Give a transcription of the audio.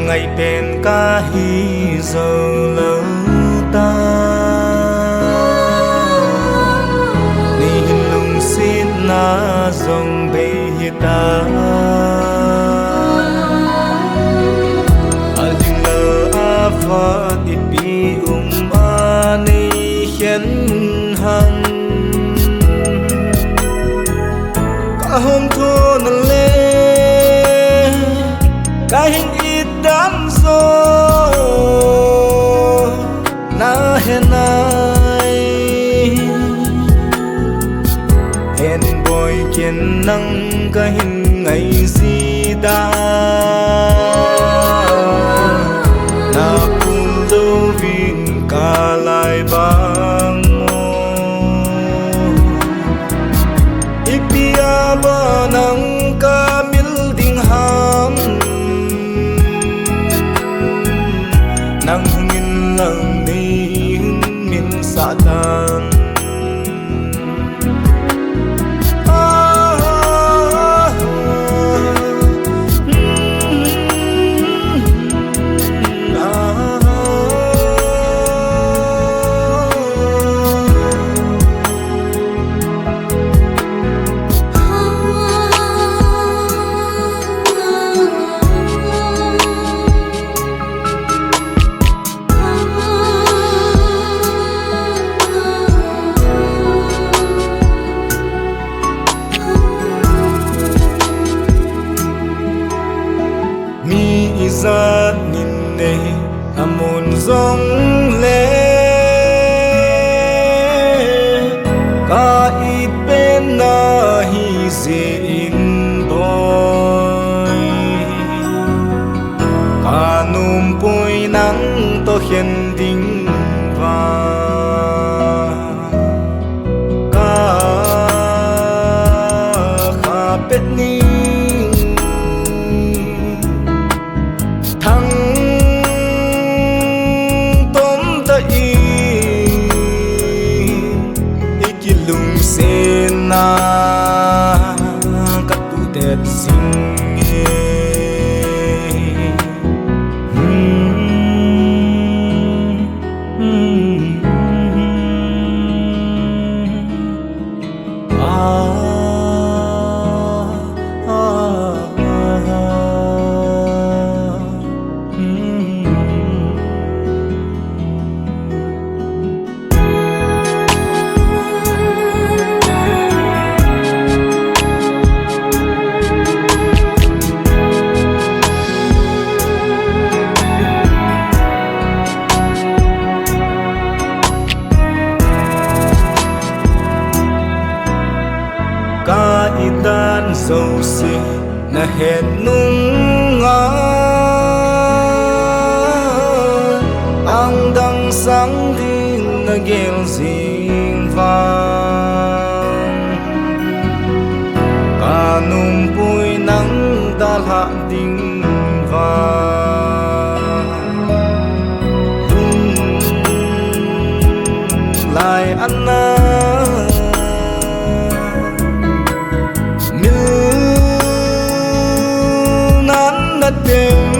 ngày bên ca hi giờ lỡ ta ni lung xin na dòng bê ta aling lỡ a phát ipi ani hiền hằng cả hôm thua nâng lên cái hình ít đám gió na hẹn ai hẹn bồi kiên nắng cái hình ngày gì đã na cùng đâu vin cả lại bang ipia ba nang ka mil ding ham nang hungin lang ni min sa tan za nhìn nề amon dòng lệ ca ít bên na hi zin boy ca num poi nắng to hiền đinh va ca kha pet ni na cắt tu tết sinh ca itan dâu si na hẹn nung ngã ang đăng sáng đi na gel dinh vang ca nung bụi nắng đã hạ tình vang lung lại ăn tình